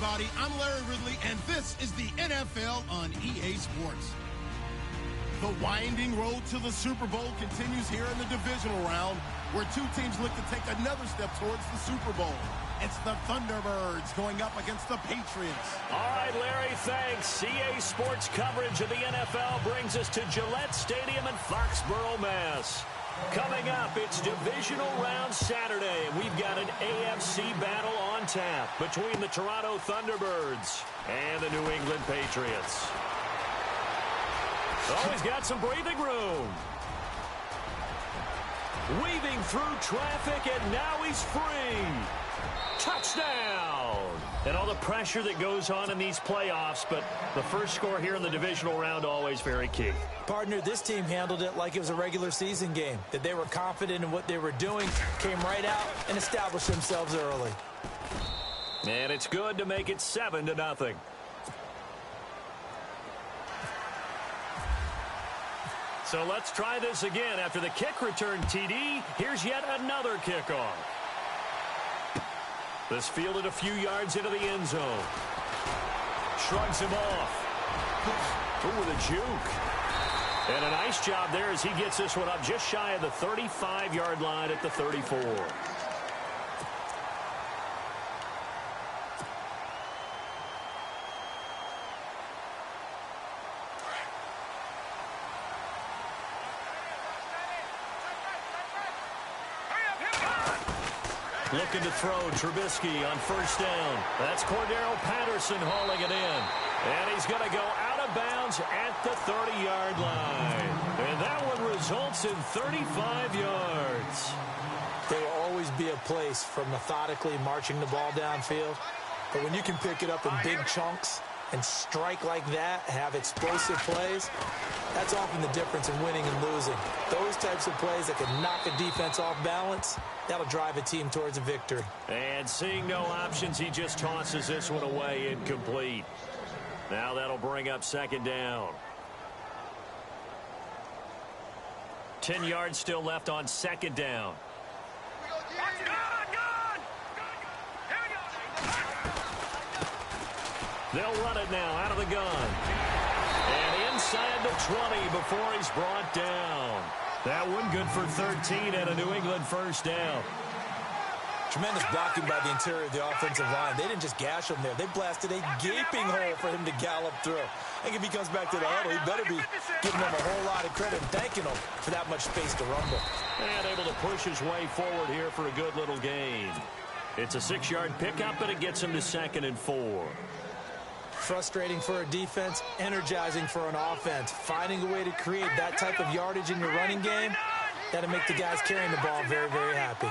everybody. I'm Larry Ridley, and this is the NFL on EA Sports. The winding road to the Super Bowl continues here in the divisional round, where two teams look to take another step towards the Super Bowl. It's the Thunderbirds going up against the Patriots. All right, Larry, thanks. EA Sports coverage of the NFL brings us to Gillette Stadium in Foxborough, Mass. Coming up, it's divisional round Saturday, and we've got an AFC battle on tap between the Toronto Thunderbirds and the New England Patriots. Oh, he's got some breathing room. Weaving through traffic, and now he's free. Touchdown! And all the pressure that goes on in these playoffs, but the first score here in the divisional round always very key. Partner, this team handled it like it was a regular season game. That they were confident in what they were doing, came right out and established themselves early. And it's good to make it 7-0. So let's try this again. After the kick return TD, here's yet another kickoff. This fielded a few yards into the end zone. Shrugs him off. Ooh, with a juke. And a nice job there as he gets this one up just shy of the 35-yard line at the 34. Looking to throw, Trubisky on first down. That's Cordero Patterson hauling it in. And he's going to go out of bounds at the 30-yard line. And that one results in 35 yards. There will always be a place for methodically marching the ball downfield. But when you can pick it up in big chunks and strike like that, have explosive plays, that's often the difference in winning and losing. Those types of plays that can knock a defense off balance, that'll drive a team towards a victory. And seeing no options, he just tosses this one away, incomplete. Now that'll bring up second down. 10 yards still left on second down. They'll run it now out of the gun. And inside the 20 before he's brought down. That one good for 13 and a New England first down. Tremendous blocking by the interior of the offensive line. They didn't just gash him there. They blasted a gaping hole for him to gallop through. I think if he comes back to the huddle, he better be giving them a whole lot of credit and thanking them for that much space to rumble. And able to push his way forward here for a good little gain. It's a 6-yard pickup, but it gets him to 2nd and 4. Frustrating for a defense, energizing for an offense. Finding a way to create that type of yardage in your running game, that'll make the guys carrying the ball very, very happy.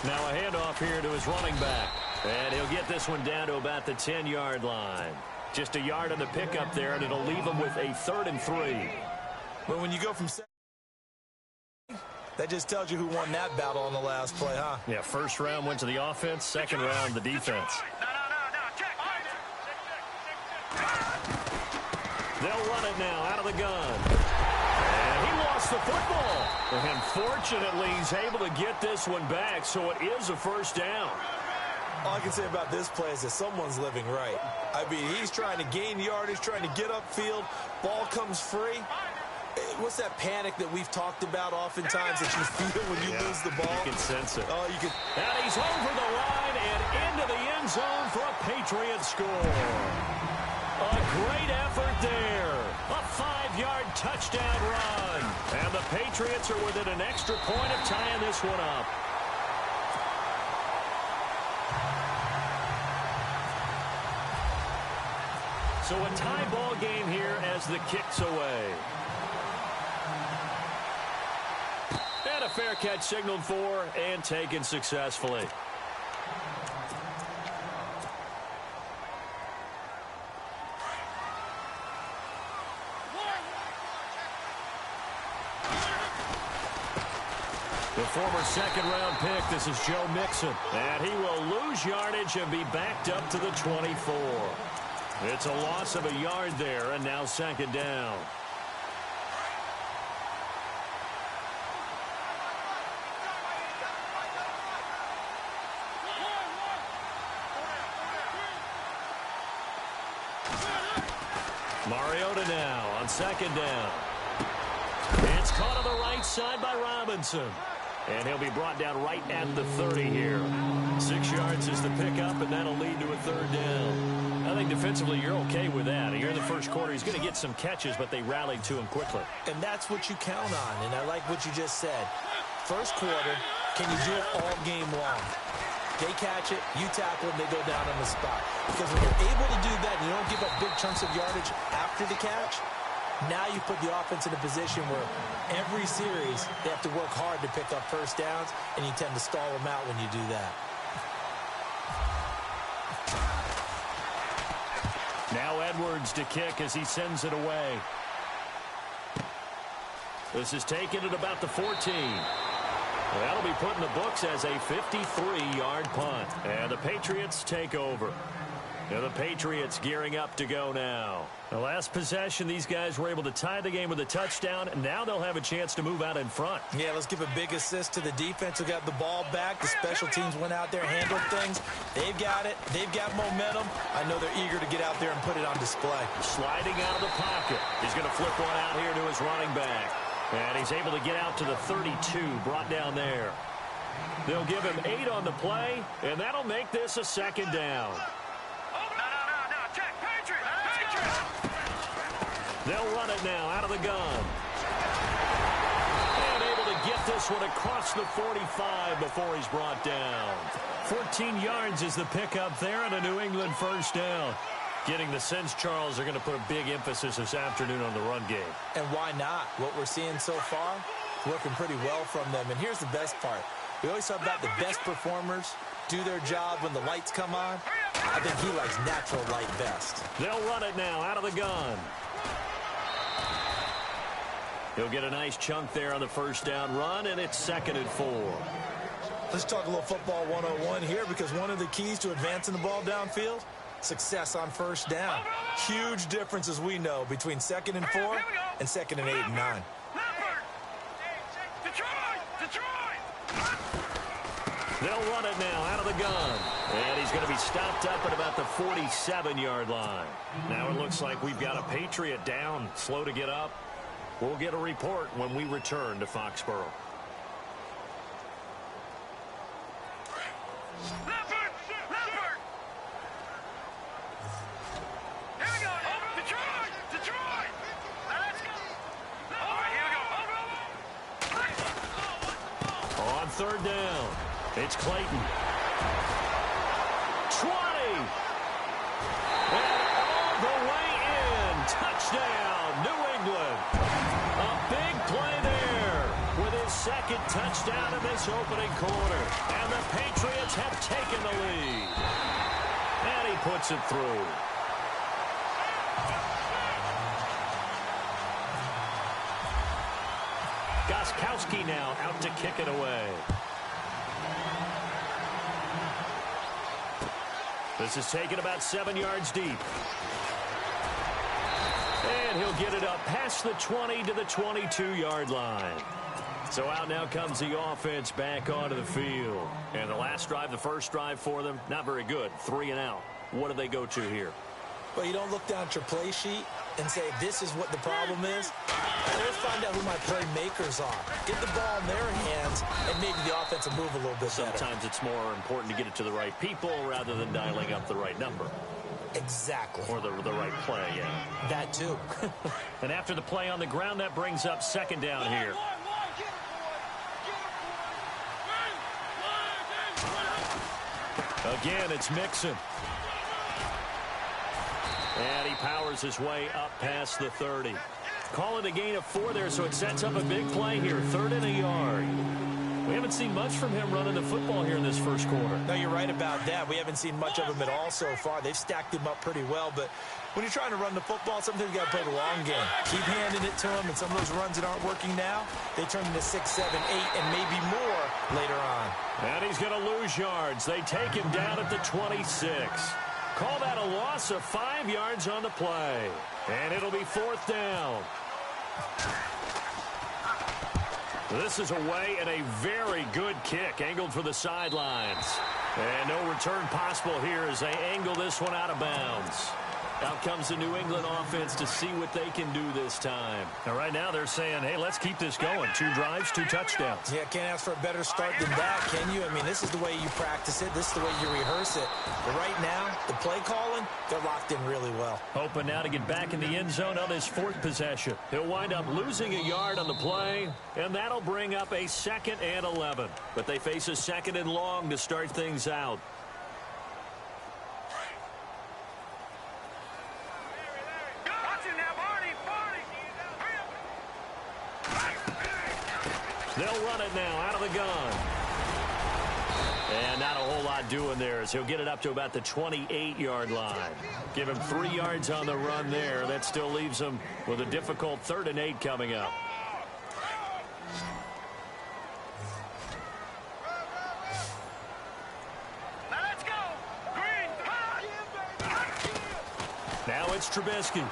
Now a handoff here to his running back. And he'll get this one down to about the 10-yard line. Just a yard on the pickup there, and it'll leave him with a 3rd and 3. But when you go from 7, that just tells you who won that battle on the last play, huh? Yeah, first round went to the offense, second round the defense. They'll run it now out of the gun. And he lost the football. And fortunately, he's able to get this one back, so it is a first down. All I can say about this play is that someone's living right. I mean, he's trying to gain yardage, trying to get upfield. Ball comes free. What's that panic that we've talked about oftentimes that you feel when you lose the ball? You can sense it. Oh, you can. And he's over the line and into the end zone for a Patriot score. A great effort there. A 5-yard touchdown run. And the Patriots are within an extra point of tying this one up. So a tie ball game here as the kick's away. And a fair catch signaled for and taken successfully. The former second-round pick, this is Joe Mixon. And he will lose yardage and be backed up to the 24. It's a loss of a yard there, and now second down. Mariota now on second down. It's caught on the right side by Robinson. And he'll be brought down right at the 30 here. 6 yards is the pickup, and that'll lead to a third down. I think defensively you're okay with that. Here in the first quarter, he's going to get some catches, but they rallied to him quickly. And that's what you count on, and I like what you just said. First quarter, can you do it all game long? They catch it, you tackle them, they go down on the spot. Because when you're able to do that and you don't give up big chunks of yardage after the catch, now you put the offense in a position where every series they have to work hard to pick up first downs, and you tend to stall them out when you do that. Now Edwards to kick as he sends it away. This is taken at about the 14. That'll be put in the books as a 53-yard punt. And the Patriots take over. And the Patriots gearing up to go now. The last possession, these guys were able to tie the game with a touchdown, and now they'll have a chance to move out in front. Yeah, let's give a big assist to the defense who got the ball back. The special teams went out there, handled things. They've got it. They've got momentum. I know they're eager to get out there and put it on display. Sliding out of the pocket. He's going to flip one out here to his running back. And he's able to get out to the 32, brought down there. They'll give him 8 on the play, and that'll make this a second down. They'll run it now out of the gun. And able to get this one across the 45 before he's brought down. 14 yards is the pickup there and a New England first down. Getting the sense, Charles, are going to put a big emphasis this afternoon on the run game. And why not? What we're seeing so far, working pretty well from them. And here's the best part. We always talk about the best performers do their job when the lights come on. I think he likes natural light best. They'll run it now out of the gun. He'll get a nice chunk there on the first down run, and it's 2nd and 4. Let's talk a little football 101 here, because one of the keys to advancing the ball downfield, success on first down. Huge difference, as we know, between 2nd and 4 and 2nd and 8 and 9. They'll run it now out of the gun. And he's going to be stopped up at about the 47-yard line. Now it looks like we've got a Patriot down, slow to get up. We'll get a report when we return to Foxborough. On third down, it's Clayton. 20. And all the way in. Touchdown, New England. A big play there with his 2nd touchdown in this opening quarter. And the Patriots have taken the lead. And he puts it through. Gostkowski now out to kick it away. This is taken about 7 yards deep. And he'll get it up past the 20 to the 22-yard line. So out now comes the offense back onto the field. And the last drive, the first drive for them, not very good. 3 and out. What do they go to here? Well, you don't look down at your play sheet and say, this is what the problem is. Let's find out who my playmakers are. Get the ball in their hands, and maybe the offense will move a little bit better. Sometimes it's more important to get it to the right people rather than dialing up the right number. Exactly. Or the right play, yeah. That too. And after the play on the ground, that brings up 2nd down here. Again, it's Mixon. And he powers his way up past the 30. Call it a gain of 4 there, so it sets up a big play here. 3rd and a yard. We haven't seen much from him running the football here in this first quarter. No, you're right about that. We haven't seen much of him at all so far. They've stacked him up pretty well, but when you're trying to run the football, sometimes you got to play the long game. Keep handing it to him, and some of those runs that aren't working now, they turn into 6, 7, 8, and maybe more later on. And he's going to lose yards. They take him down at the 26. Call that a loss of 5 yards on the play. And it'll be 4th down. This is away and a very good kick angled for the sidelines. And no return possible here as they angle this one out of bounds. Out comes the New England offense to see what they can do this time. Now, right now they're saying, hey, let's keep this going. 2 drives, 2 touchdowns. Yeah, can't ask for a better start than that, can you? I mean, this is the way you practice it. This is the way you rehearse it. But right now, the play calling, they're locked in really well. Hoping now to get back in the end zone on his 4th possession. He'll wind up losing a yard on the play, and that'll bring up a 2nd and 11. But they face a 2nd and long to start things out. They'll run it now out of the gun. And not a whole lot doing there as he'll get it up to about the 28-yard line. Give him 3 yards on the run there. That still leaves him with a difficult 3rd and 8 coming up. Now it's Trubisky.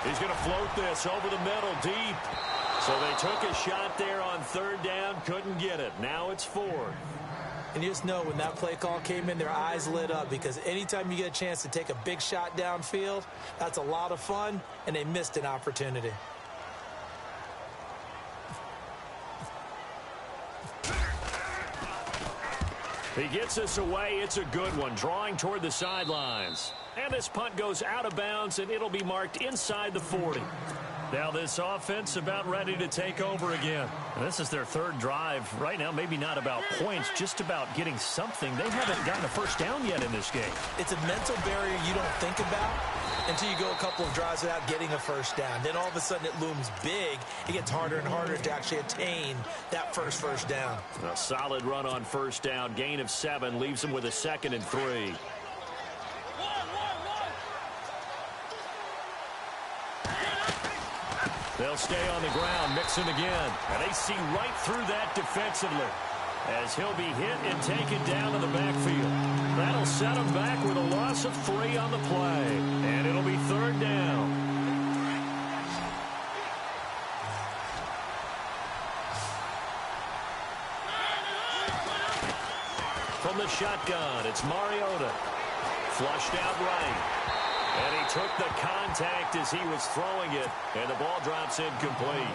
He's going to float this over the middle deep. So they took a shot there on 3rd down, couldn't get it. Now it's 4th. And you just know when that play call came in, their eyes lit up because anytime you get a chance to take a big shot downfield, that's a lot of fun, and they missed an opportunity. He gets this away. It's a good one, drawing toward the sidelines. And this punt goes out of bounds, and it'll be marked inside the 40. Now this offense about ready to take over again. And this is their 3rd drive. Right now, maybe not about points, just about getting something. They haven't gotten a first down yet in this game. It's a mental barrier you don't think about until you go a couple of drives without getting a first down. Then all of a sudden it looms big. It gets harder and harder to actually attain that first down. A solid run on 1st down. Gain of 7 leaves him with a 2nd and 3. They'll stay on the ground, mixing again. And they see right through that defensively as he'll be hit and taken down in the backfield. That'll set him back with a loss of 3 on the play. And it'll be 3rd down. From the shotgun, it's Mariota. Flushed out right. And he took the contact as he was throwing it, and the ball drops incomplete.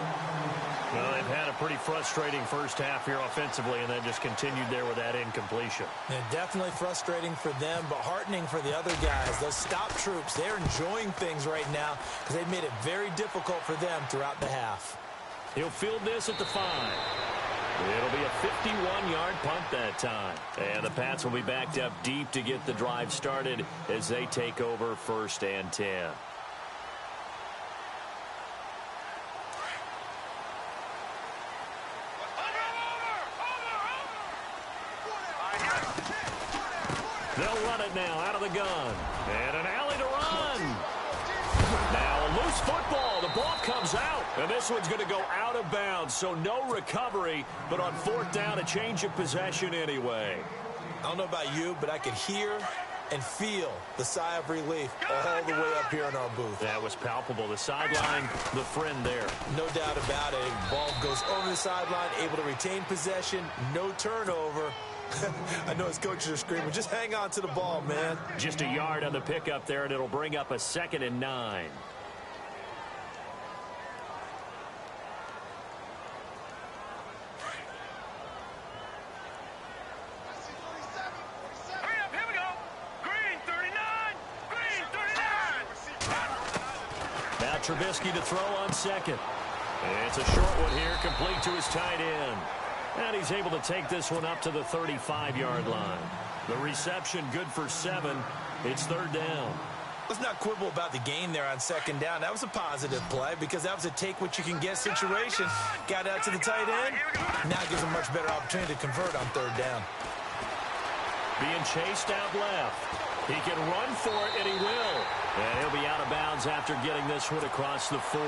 Well, they've had a pretty frustrating first half here offensively, and then just continued there with that incompletion. And definitely frustrating for them, but heartening for the other guys. Those stop troops, they're enjoying things right now because they've made it very difficult for them throughout the half. He'll field this at the 5. It'll be a 51-yard punt that time. And the Pats will be backed up deep to get the drive started as they take over 1st and 10. They'll run it now out of the gun. And an alley to run. Now a loose football. The ball comes out. And this one's going to go out of bounds, so no recovery. But on 4th down, a change of possession anyway. I don't know about you, but I could hear and feel the sigh of relief all the way up here in our booth. That was palpable. The sideline, the friend there. No doubt about it. Ball goes over the sideline, able to retain possession, no turnover. I know his coaches are screaming, just hang on to the ball, man. Just a yard on the pickup there, and it'll bring up a 2nd and 9. Now Trubisky to throw on 2nd. It's a short one here, complete to his tight end. And he's able to take this one up to the 35-yard line. The reception good for 7. It's 3rd down. Let's not quibble about the gain there on 2nd down. That was a positive play because that was a take-what-you-can-get situation. Got out to the tight end. Now gives him a much better opportunity to convert on 3rd down. Being chased out left. He can run for it, and he will. And he'll be out of bounds after getting this one across the 40.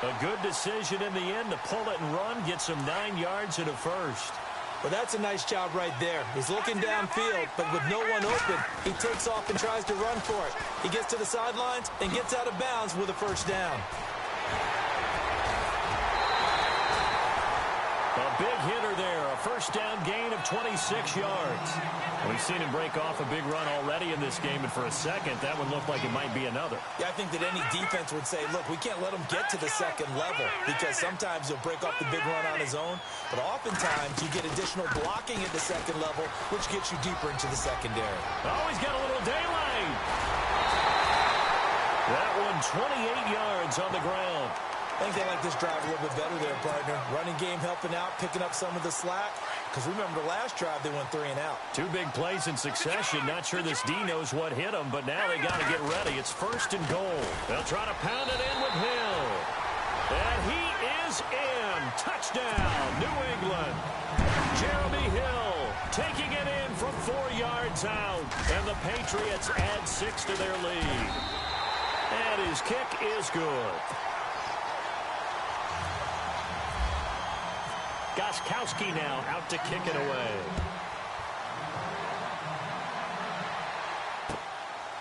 A good decision in the end to pull it and run, get some 9 yards and a first. Well, that's a nice job right there. He's looking downfield, but with no one open, he takes off and tries to run for it. He gets to the sidelines and gets out of bounds with a 1st down. A big hitter there. A first down gain of 26 yards. We've seen him break off a big run already in this game, and for a second, that one looked like it might be another. Yeah, I think that any defense would say, look, we can't let him get to the second level because sometimes he'll break off the big run on his own, but oftentimes you get additional blocking at the second level, which gets you deeper into the secondary. Oh, he's got a little daylight. That one 28 yards on the ground. I think they like this drive a little bit better there, partner. Running game helping out, picking up some of the slack. Because remember, the last drive, they went 3 and out. 2 big plays in succession. Not sure this D knows what hit him, but now they got to get ready. It's 1st and goal. They'll try to pound it in with Hill. And he is in. Touchdown, New England. Jeremy Hill taking it in from 4 yards out. And the Patriots add 6 to their lead. And his kick is good. Gostkowski now out to kick it away.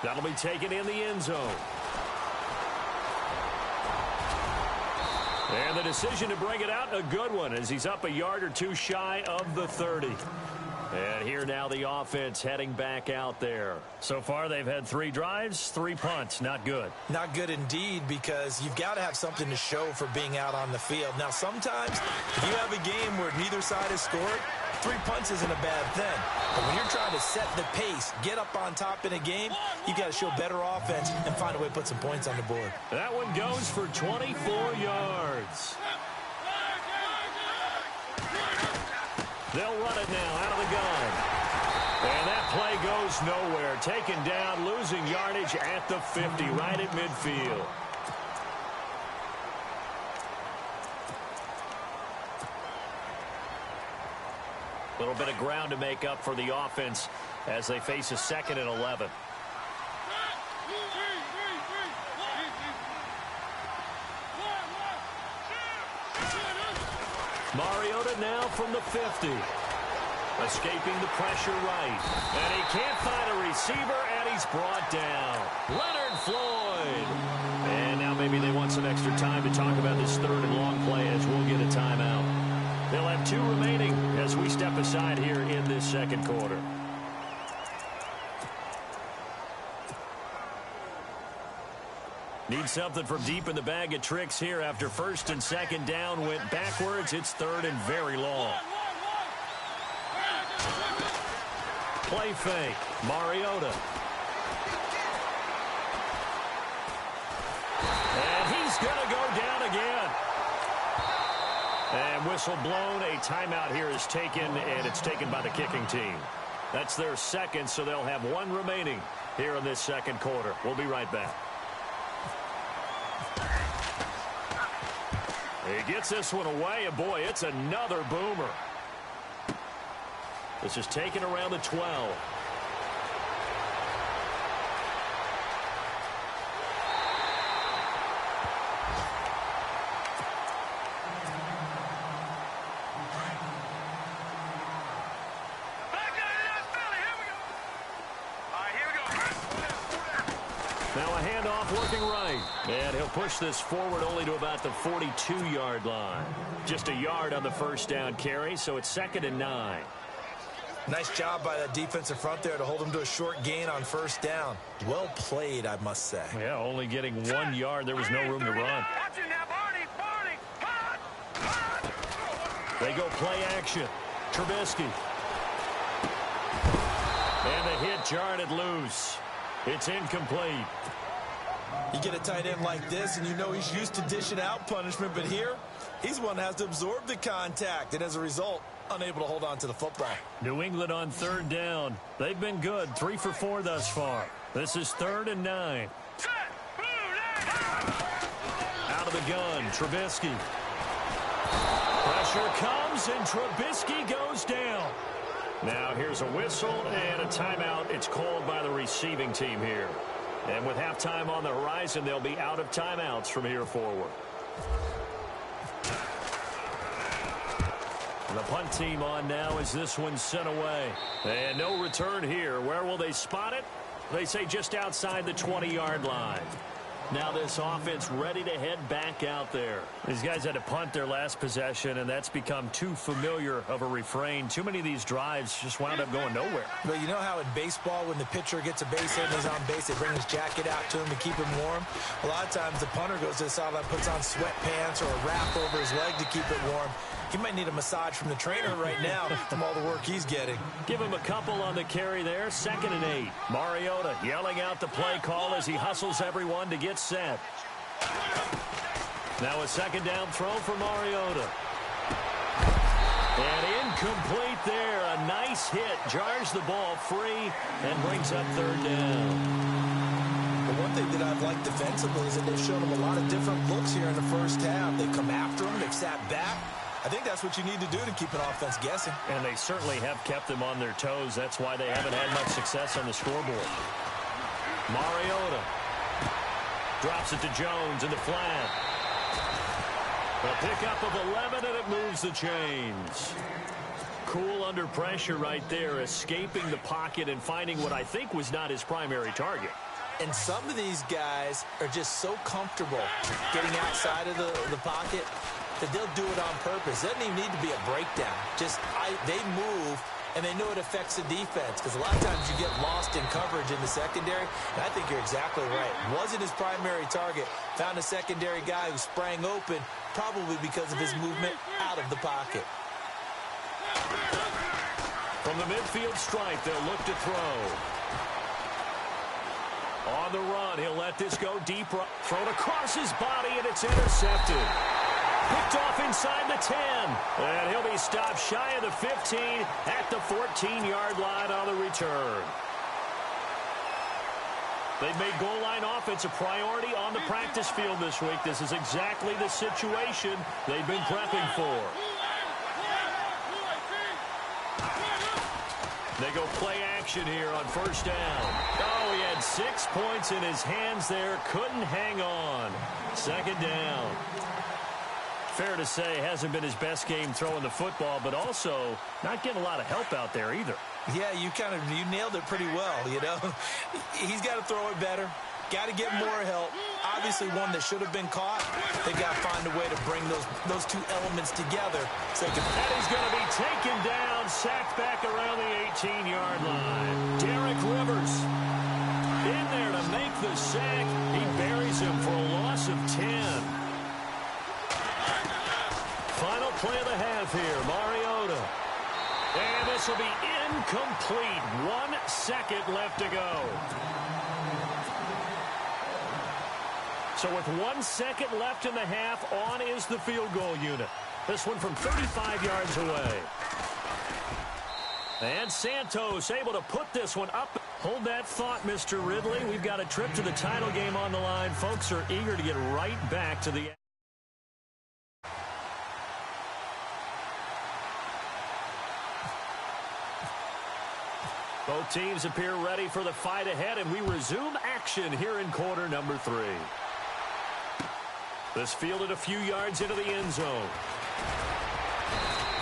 That'll be taken in the end zone. And the decision to bring it out, a good one, as he's up a yard or 2 shy of the 30. And here now the offense heading back out there. So far they've had 3 drives, 3 punts. Not good. Not good indeed, because you've got to have something to show for being out on the field. Now sometimes if you have a game where neither side has scored, 3 punts isn't a bad thing. But when you're trying to set the pace, get up on top in a game, you got to show better offense and find a way to put some points on the board. That one goes for 24 yards. They'll run it now out of the gun. And that play goes nowhere. Taken down, losing yardage at the 50, right at midfield. A little bit of ground to make up for the offense as they face a 2nd and 11. Mariota now from the 50. Escaping the pressure right. And he can't find a receiver, and he's brought down. Leonard Floyd. And now maybe they want some extra time to talk about this 3rd and long play as we'll get a timeout. They'll have 2 remaining as we step aside here in this 2nd quarter. Need something from deep in the bag of tricks here after 1st and 2nd down went backwards. It's 3rd and very long. Play fake. Mariota. And he's going to go down again. And whistle blown. A timeout here is taken, and it's taken by the kicking team. That's their 2nd, so they'll have 1 remaining here in this 2nd quarter. We'll be right back. He gets this one away, and boy, it's another boomer. This is taken around the 12. Now a handoff working right. And he'll push this forward only to about the 42-yard line. Just a yard on the 1st down carry, so it's 2nd and 9. Nice job by that defensive front there to hold him to a short gain on 1st down. Well played, I must say. Yeah, only getting 1 yard. There was no room to run. They go play action. Trubisky. And the hit jarred it loose. It's incomplete. You get a tight end like this, and you know he's used to dishing out punishment, but here, he's one that has to absorb the contact, and as a result, unable to hold on to the football. New England on 3rd down. They've been good, 3 for 4 thus far. This is 3rd and 9. Out of the gun, Trubisky. Pressure comes, and Trubisky goes down. Now here's a whistle and a timeout. It's called by the receiving team here. And with halftime on the horizon, they'll be out of timeouts from here forward. And the punt team on now as this one's sent away. And no return here. Where will they spot it? They say just outside the 20-yard line. Now this offense ready to head back out there. These guys had to punt their last possession, and that's become too familiar of a refrain. Too many of these drives just wound up going nowhere. But you know how in baseball, when the pitcher gets a base hit and he's on base, they bring his jacket out to him to keep him warm? A lot of times the punter goes to the sideline, puts on sweatpants or a wrap over his leg to keep it warm. He might need a massage from the trainer right now from all the work he's getting. Give him a couple on the carry there. 2nd and 8. Mariota yelling out the play call as he hustles everyone to get set. Now a 2nd down throw for Mariota. And incomplete there. A nice hit. Jars the ball free and brings up 3rd down. The one thing that I've liked defensively is that they've shown him a lot of different looks here in the first half. They've come after him. They've sat back. I think that's what you need to do to keep an offense guessing. And they certainly have kept them on their toes. That's why they haven't had much success on the scoreboard. Mariota drops it to Jones in the flat. A pickup of 11, and it moves the chains. Cool under pressure right there, escaping the pocket and finding what I think was not his primary target. And some of these guys are just so comfortable getting outside of the pocket that they'll do it on purpose. It doesn't even need to be a breakdown. They move, and they know it affects the defense, because a lot of times you get lost in coverage in the secondary, and I think you're exactly right. Wasn't his primary target. Found a secondary guy who sprang open, probably because of his movement out of the pocket. From the midfield stripe, they'll look to throw. On the run, he'll let this go deep. Thrown across his body, and it's intercepted. Picked off inside the 10. And he'll be stopped shy of the 15 at the 14-yard line on the return. They've made goal line offense a priority on the practice field this week. This is exactly the situation they've been prepping for. They go play action here on 1st down. Oh, he had 6 points in his hands there. Couldn't hang on. 2nd down. Fair to say, hasn't been his best game throwing the football, but also not getting a lot of help out there either. Yeah, you nailed it pretty well, you know. He's got to throw it better. Got to get more help. Obviously one that should have been caught. They got to find a way to bring those two elements together. So and he's going to be taken down, sacked back around the 18-yard line. Derek Rivers in there to make the sack. He buries him for a loss of 10. Final play of the half here, Mariota. And this will be incomplete. 1 second left to go. So with 1 second left in the half, on is the field goal unit. This one from 35 yards away. And Santos able to put this one up. Hold that thought, Mr. Ridley. We've got a trip to the title game on the line. Folks are eager to get right back to the... Both teams appear ready for the fight ahead, and we resume action here in quarter number 3. This fielded a few yards into the end zone.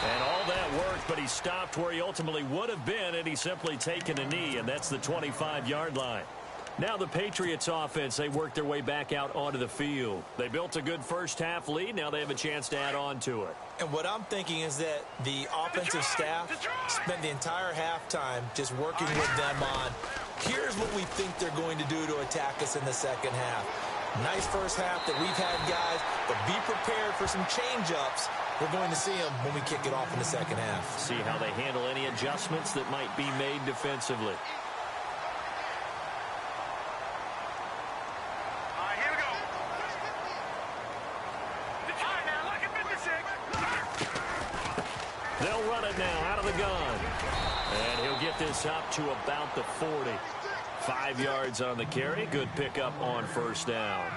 And all that worked, but he stopped where he ultimately would have been, and he's simply taken a knee, and that's the 25-yard line. Now the Patriots offense, they work their way back out onto the field. They built a good first-half lead. Now they have a chance to add on to it. And what I'm thinking is that the offensive staff spent the entire halftime just working with them on, here's what we think they're going to do to attack us in the second half. Nice first half that we've had, guys, but be prepared for some change-ups. We're going to see them when we kick it off in the second half. See how they handle any adjustments that might be made defensively. They'll run it now out of the gun. And he'll get this up to about the 40. 5 yards on the carry. Good pickup on 1st down.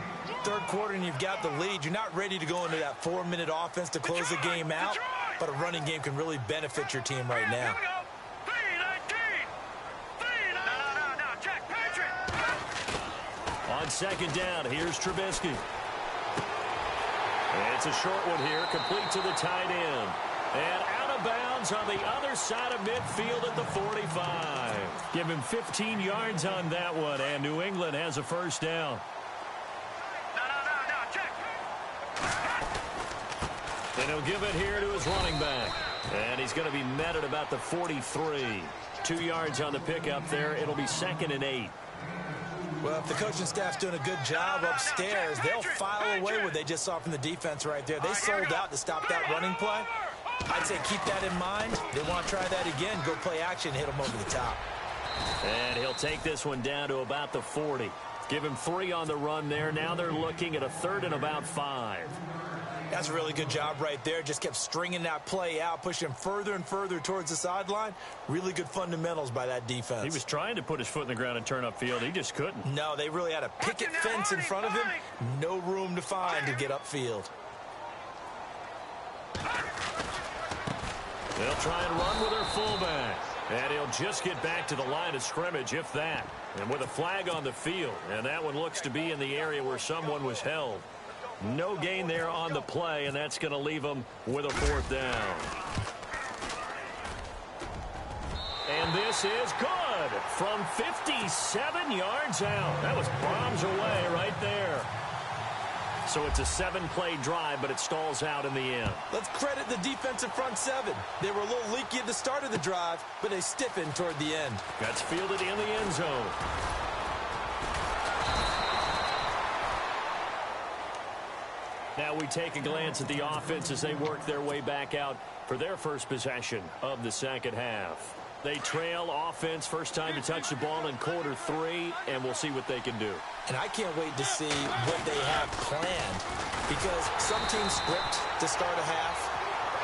Third quarter and you've got the lead. You're not ready to go into that 4-minute offense to close the game out, but a running game can really benefit your team right now. On 2nd down, here's Trubisky. It's a short one here, complete to the tight end. And out of bounds on the other side of midfield at the 45. Give him 15 yards on that one, and New England has a 1st down. And he'll give it here to his running back. And he's going to be met at about the 43. 2 yards on the pickup there. It'll be 2nd and 8. Well, if the coaching staff's doing a good job upstairs, they'll file away what they just saw from the defense right there. They sold out to stop that running play. I'd say keep that in mind. They want to try that again. Go play action, hit them over the top. And he'll take this one down to about the 40. Give him 3 on the run there. Now they're looking at a 3rd and about 5. That's a really good job right there. Just kept stringing that play out, pushing him further and further towards the sideline. Really good fundamentals by that defense. He was trying to put his foot in the ground and turn upfield. He just couldn't. No, they really had a picket fence in front of him. No room to find to get upfield. They'll try and run with their fullback. And he'll just get back to the line of scrimmage, if that. And with a flag on the field. And that one looks to be in the area where someone was held. No gain there on the play, and that's going to leave them with a 4th down. And this is good from 57 yards out. That was bombs away right there. So it's a 7-play drive, but it stalls out in the end. Let's credit the defensive front 7. They were a little leaky at the start of the drive, but they stiffened toward the end. That's fielded in the end zone. Now we take a glance at the offense as they work their way back out for their first possession of the second half. They trail offense, first time to touch the ball in quarter 3, and we'll see what they can do. And I can't wait to see what they have planned, because some teams script to start a half.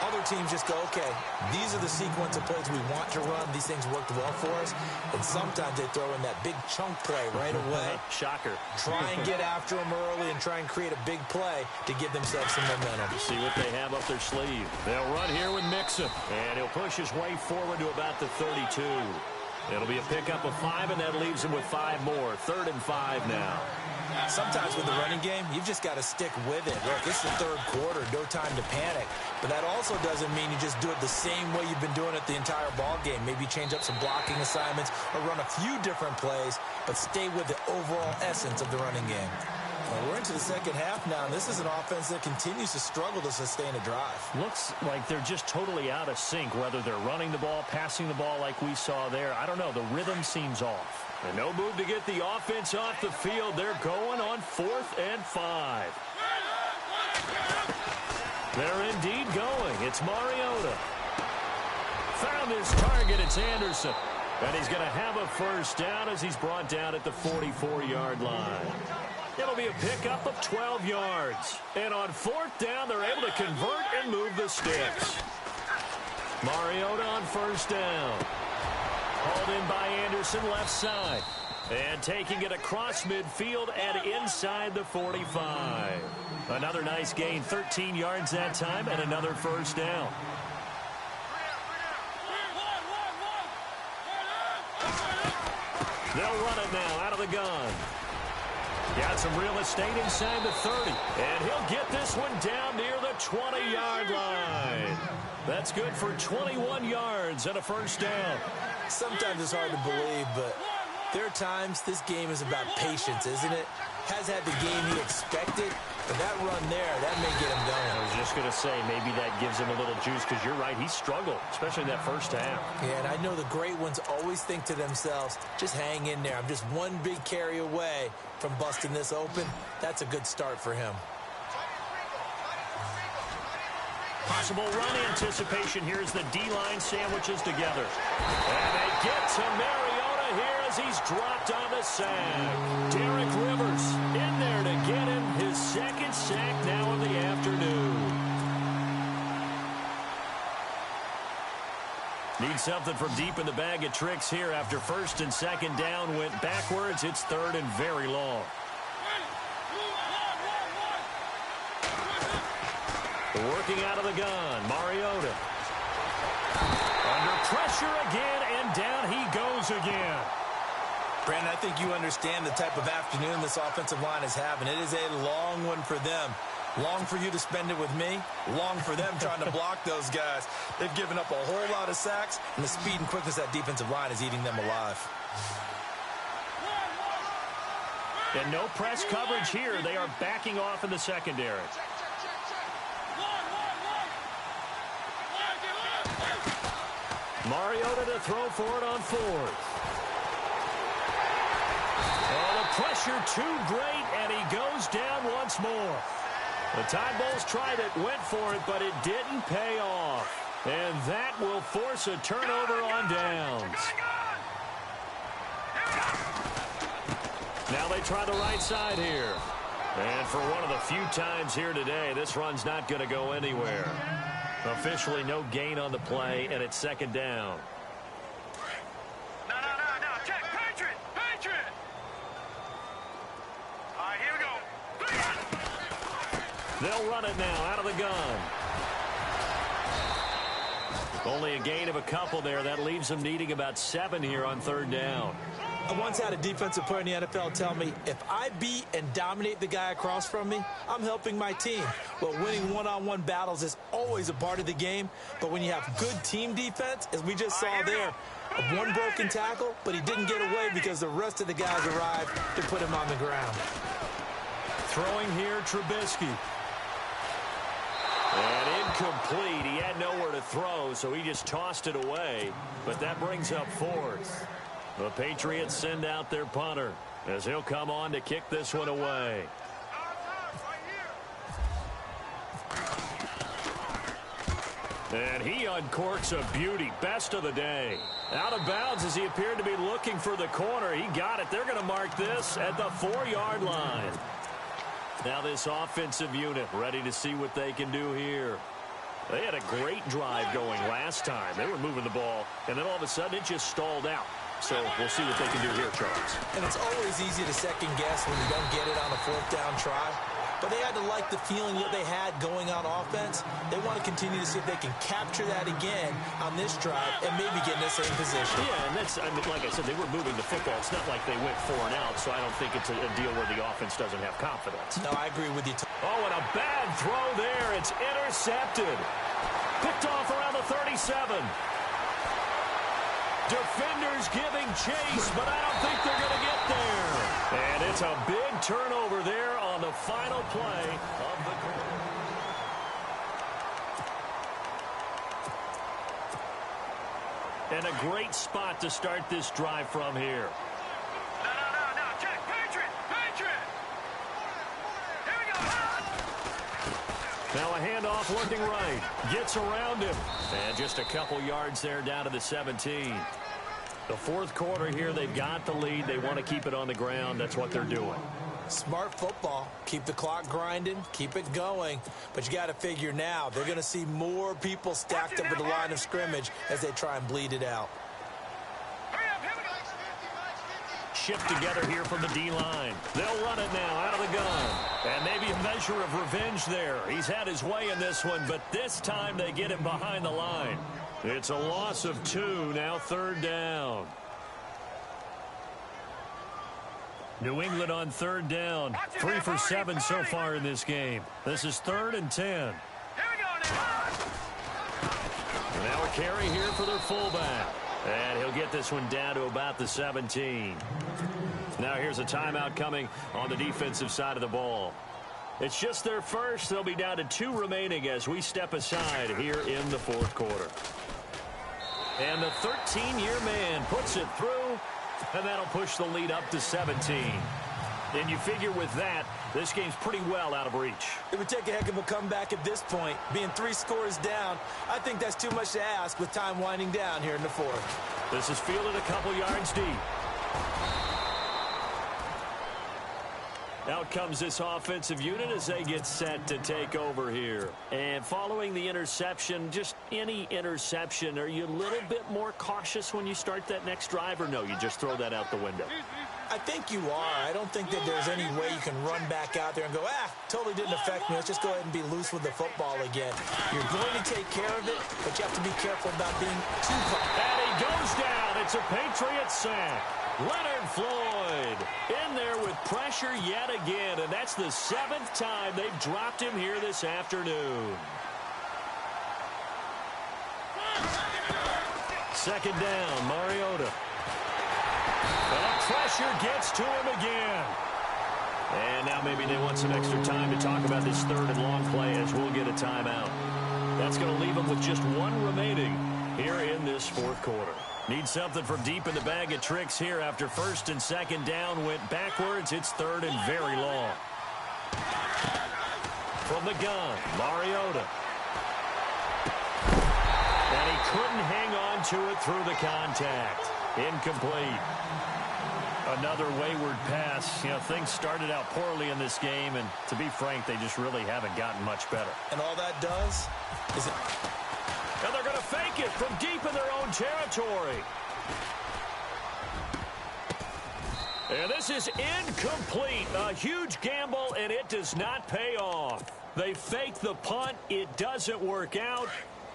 Other teams just go, okay, these are the sequence of plays we want to run. These things worked well for us. And sometimes they throw in that big chunk play right away. Shocker. Try and get after them early and try and create a big play to give themselves some momentum. See what they have up their sleeve. They'll run here with Mixon. And he'll push his way forward to about the 32. It'll be a pickup of 5, and that leaves him with 5 more. 3rd and 5 now. Sometimes with the running game, you've just got to stick with it. Look, it's the 3rd quarter, no time to panic. But that also doesn't mean you just do it the same way you've been doing it the entire ball game. Maybe change up some blocking assignments or run a few different plays, but stay with the overall essence of the running game. Well, we're into the second half now, and this is an offense that continues to struggle to sustain a drive. Looks like they're just totally out of sync, whether they're running the ball, passing the ball like we saw there. I don't know. The rhythm seems off. And no move to get the offense off the field. They're going on 4th and 5. They're indeed going. It's Mariota. Found his target. It's Anderson. And he's going to have a first down as he's brought down at the 44-yard line. It'll be a pickup of 12 yards. And on 4th down, they're able to convert and move the sticks. Mariota on first down. Hauled in by Anderson, left side. And taking it across midfield and inside the 45. Another nice gain, 13 yards that time, and another first down. They'll run it now out of the gun. Got some real estate inside the 30. And he'll get this one down near the 20-yard line. That's good for 21 yards and a first down. Sometimes it's hard to believe, but there are times this game is about patience, isn't it? Has had the game he expected, but that run there, that may get him going. I was just going to say, maybe that gives him a little juice, because you're right, he struggled, especially in that first half. Yeah, and I know the great ones always think to themselves, just hang in there. I'm just one big carry away from busting this open. That's a good start for him. Possible run anticipation. Here's the D-line sandwiches together. And they get to Mariota here as he's dropped on the sack. Derek Rivers in there to get him his 2nd sack now in the afternoon. Need something from deep in the bag of tricks here after 1st and 2nd down went backwards. It's 3rd and very long. Working out of the gun, Mariota. Under pressure again, and down he goes again. Brandon, I think you understand the type of afternoon this offensive line is having. It is a long one for them. Long for you to spend it with me. Long for them trying to block those guys. They've given up a whole lot of sacks, and the speed and quickness of that defensive line is eating them alive. And no press coverage here. They are backing off in the secondary. Mariota to throw for it on fourth. Oh, the pressure too great, and he goes down once more. The Tide Bulls tried it, went for it, but it didn't pay off. And that will force a turnover on downs. Now they try the right side here. And for one of the few times here today, this run's not going to go anywhere. Officially no gain on the play, and it's second down. No. Check. Patriot. All right, here we go. They'll run it now out of the gun. Only a gain of a couple there. That leaves them needing about 7 here on third down. I once had a defensive player in the NFL tell me, if I beat and dominate the guy across from me, I'm helping my team. Well, winning one-on-one battles is always a part of the game, but when you have good team defense, as we just saw there, one broken tackle, but he didn't get away because the rest of the guys arrived to put him on the ground. Throwing here, Trubisky. And incomplete. He had nowhere to throw, so he just tossed it away. But that brings up fourth. The Patriots send out their punter as he'll come on to kick this one away. And he uncorks a beauty. Best of the day. Out of bounds as he appeared to be looking for the corner. He got it. They're going to mark this at the 4-yard line. Now this offensive unit ready to see what they can do here. They had a great drive going last time. They were moving the ball, and then all of a sudden it just stalled out. So we'll see what they can do here, Charles. And it's always easy to second guess when you don't get it on a fourth down try. But they had to like the feeling that they had going on offense. They want to continue to see if they can capture that again on this drive and maybe get in the same position. Yeah, and that's, I mean, like I said, they were moving the football. It's not like they went 4 and out, so I don't think it's a deal where the offense doesn't have confidence. No, I agree with you. Oh, and a bad throw there. It's intercepted. Picked off around the 37. Defenders giving chase, but I don't think they're going to get there. And it's a big turnover there on the final play of the quarter. And a great spot to start this drive from here. No. Check. Patriot. Here we go. Now a handoff looking right. Gets around him. And just a couple yards there down to the 17. The fourth quarter here, they've got the lead. They want to keep it on the ground. That's what they're doing. Smart football. Keep the clock grinding. Keep it going. But you got to figure now, they're going to see more people stacked up at the line of scrimmage as they try and bleed it out. Shift together here from the D-line. They'll run it now out of the gun. And maybe a measure of revenge there. He's had his way in this one, but this time they get him behind the line. It's a loss of 2, now third down. New England on third down. 3 for 7 so far in this game. This is 3rd and 10. Here we go now. Now a carry here for their fullback. And he'll get this one down to about the 17. Now here's a timeout coming on the defensive side of the ball. It's just their first. They'll be down to 2 remaining as we step aside here in the fourth quarter. And the 13-year man puts it through, and that'll push the lead up to 17. And you figure with that, this game's pretty well out of reach. It would take a heck of a comeback at this point. Being 3 scores down, I think that's too much to ask with time winding down here in the fourth. This is fielded a couple yards deep. Out comes this offensive unit as they get set to take over here. And following the interception, just any interception, are you a little bit more cautious when you start that next drive, or no, you just throw that out the window? I think you are. I don't think that there's any way you can run back out there and go, totally didn't affect me. Let's just go ahead and be loose with the football again. You're going to take care of it, but you have to be careful about being too cautious. And he goes down. It's a Patriot sack. Leonard Floyd in there with pressure yet again, and that's the 7th time they've dropped him here this afternoon. Second down, Mariota. And pressure gets to him again. And now maybe they want some extra time to talk about this 3rd and long play as we'll get a timeout. That's going to leave them with just 1 remaining. here in this fourth quarter. Need something from deep in the bag of tricks here after first and second down went backwards. It's third and very long. From the gun, Mariota. And he couldn't hang on to it through the contact. Incomplete. Another wayward pass. You know, things started out poorly in this game, and to be frank, they just really haven't gotten much better. And all that does is it... And they're going to fake it from deep in their own territory. And this is incomplete. A huge gamble, and it does not pay off. They fake the punt. It doesn't work out.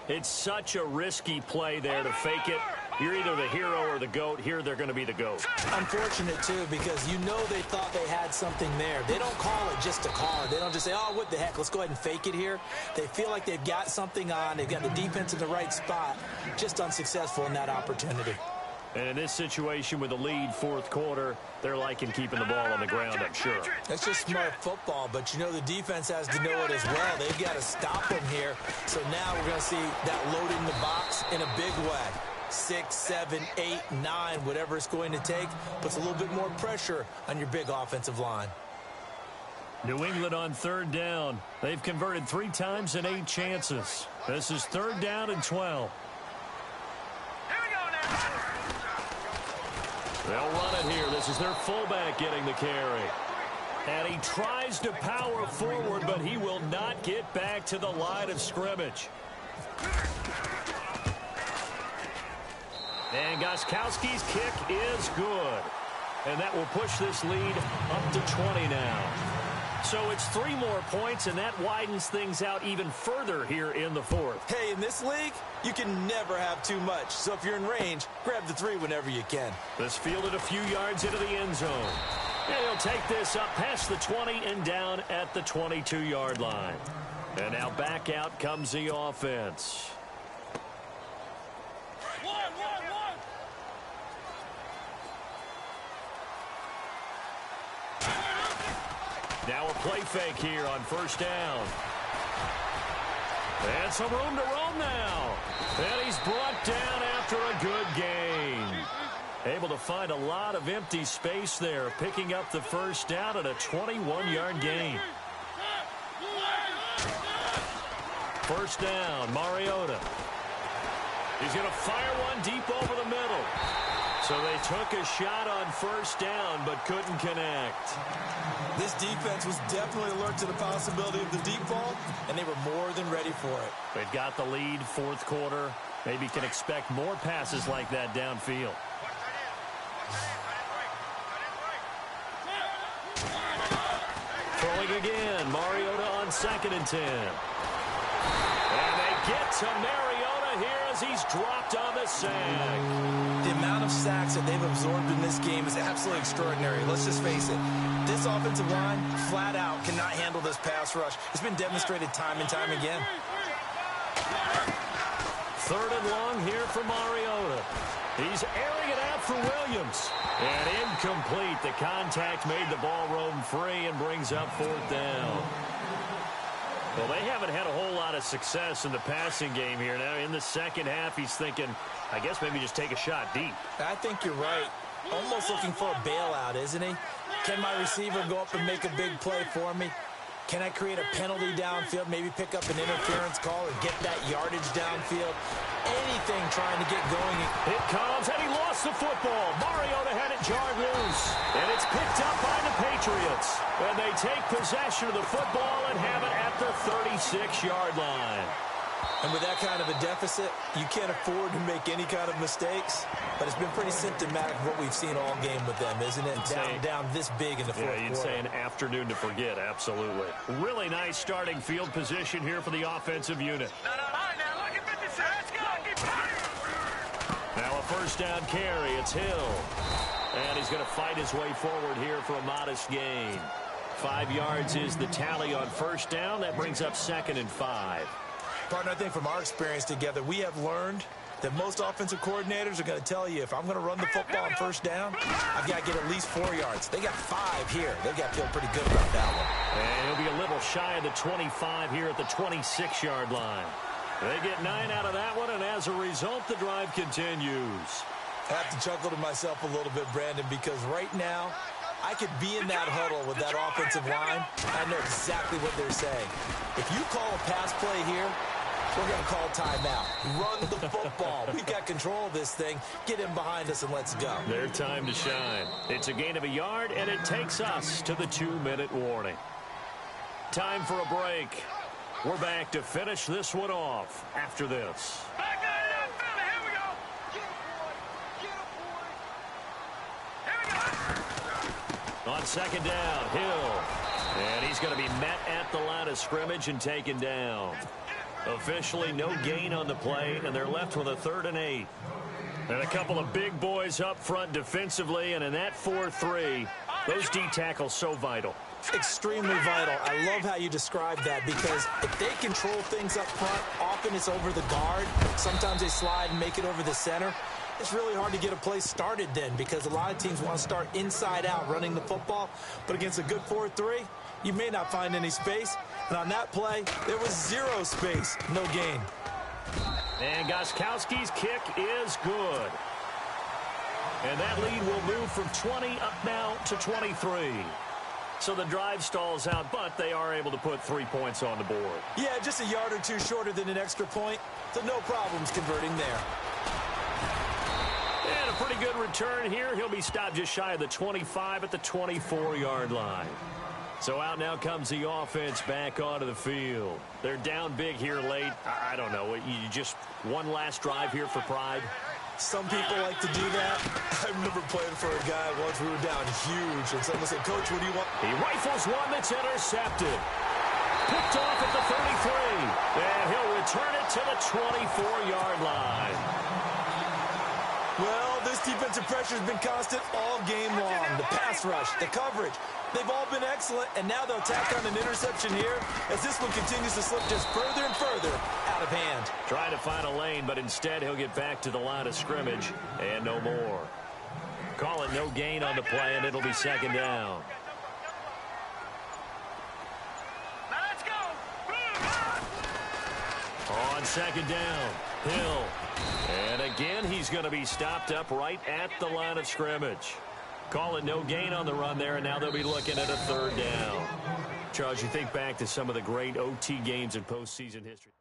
It's such a risky play there to fake it. You're either the hero or the GOAT. Here, they're going to be the GOAT. Unfortunate, too, because you know they thought they had something there. They don't call it just a call. They don't just say, oh, what the heck, let's go ahead and fake it here. They feel like they've got something on. They've got the defense in the right spot. Just unsuccessful in that opportunity. And in this situation with the lead fourth quarter, they're liking keeping the ball on the ground, I'm sure. That's just smart football, but you know the defense has to know it as well. They've got to stop them here. So now we're going to see that load in the box in a big way. 6, 7, 8, 9, whatever it's going to take, puts a little bit more pressure on your big offensive line. New England on third down. They've converted 3 times in 8 chances. This is third down and 12. They'll run it here. This is their fullback getting the carry. And he tries to power forward, but he will not get back to the line of scrimmage. And Gostkowski's kick is good. And that will push this lead up to 20 now. So it's 3 more points, and that widens things out even further here in the fourth. Hey, in this league, you can never have too much. So if you're in range, grab the 3 whenever you can. This fielded a few yards into the end zone. And he'll take this up past the 20 and down at the 22-yard line. And now back out comes the offense. Now a play fake here on first down. And some room to roam now. And he's brought down after a good gain. Able to find a lot of empty space there, picking up the first down at a 21-yard gain. First down, Mariota. He's going to fire one deep over the middle. So they took a shot on first down, but couldn't connect. This defense was definitely alert to the possibility of the deep ball, and they were more than ready for it. They've got the lead, fourth quarter. Maybe can expect more passes like that downfield. Throwing again, Mariota on 2nd and 10. And they get to Mariota here as he's dropped on the sack. The amount of sacks that they've absorbed in this game is absolutely extraordinary. Let's just face it. This offensive line, flat out, cannot handle this pass rush. It's been demonstrated time and time again. Third and long here for Mariota. He's airing it out for Williams. And incomplete. The contact made the ball roam free and brings up fourth down. Well, they haven't had a whole lot of success in the passing game here. Now, in the second half, he's thinking, I guess maybe just take a shot deep. I think you're right. Almost looking for a bailout, isn't he? Can my receiver go up and make a big play for me? Can I create a penalty downfield, maybe pick up an interference call or get that yardage downfield? Anything trying to get going. It comes, and he lost the football. Mariota had it jarred loose. And it's picked up by the Patriots. And they take possession of the football and have it at the 36-yard line. And with that kind of a deficit, you can't afford to make any kind of mistakes. But it's been pretty symptomatic of what we've seen all game with them, isn't it? Down this big in the fourth quarter. Yeah, you'd say an afternoon to forget, absolutely. Really nice starting field position here for the offensive unit. Now a first down carry. It's Hill. And he's going to fight his way forward here for a modest gain. 5 yards is the tally on first down. That brings up 2nd and 5. Partner, I think from our experience together, we have learned that most offensive coordinators are going to tell you, if I'm going to run the football on first down, I've got to get at least 4 yards. They got 5 here. They've got to feel pretty good about that one. And he'll be a little shy of the 25 here at the 26-yard line. They get 9 out of that one, and as a result, the drive continues. I have to chuckle to myself a little bit, Brandon, because right now I could be in that huddle with that offensive line. I know exactly what they're saying. If you call a pass play here, we're going to call timeout. Run the football. We've got control of this thing. Get him behind us and let's go. Their time to shine. It's a gain of a yard, and it takes us to the 2-minute warning. Time for a break. We're back to finish this one off after this. Back on it up, Philly. Here we go. Here we go. On second down, Hill. And he's going to be met at the line of scrimmage and taken down. Officially no gain on the play, and they're left with a 3rd and 8. And a couple of big boys up front defensively, and in that 4-3, those D tackles so vital. Extremely vital. I love how you describe that, because if they control things up front, often it's over the guard. Sometimes they slide and make it over the center. It's really hard to get a play started then, because a lot of teams want to start inside out running the football. But against a good 4-3, you may not find any space. And on that play, there was 0 space, no gain. And Gostkowski's kick is good. And that lead will move from 20 up now to 23. So the drive stalls out, but they are able to put 3 points on the board. Yeah, just a yard or two shorter than an extra point, so no problems converting there. And a pretty good return here. He'll be stopped just shy of the 25 at the 24-yard line. So out now comes the offense back onto the field. They're down big here late. I don't know. You just one last drive here for pride? Some people like to do that. I remember playing for a guy once. We were down huge, and someone said, "Coach, what do you want?" He rifles one that's intercepted. Picked off at the 33. And he'll return it to the 24-yard line. Well, this defensive pressure has been constant all game long. The pass rush, the coverage, they've all been excellent, and now they'll tack on an interception here as this one continues to slip just further and further out of hand. Trying to find a lane, but instead he'll get back to the line of scrimmage and no more. Call it no gain on the play, and it'll be second down. Now let's go. On second down, Hill. And again, he's going to be stopped up right at the line of scrimmage. Call it no gain on the run there, and now they'll be looking at a 3rd down. Charles, you think back to some of the great OT games in postseason history.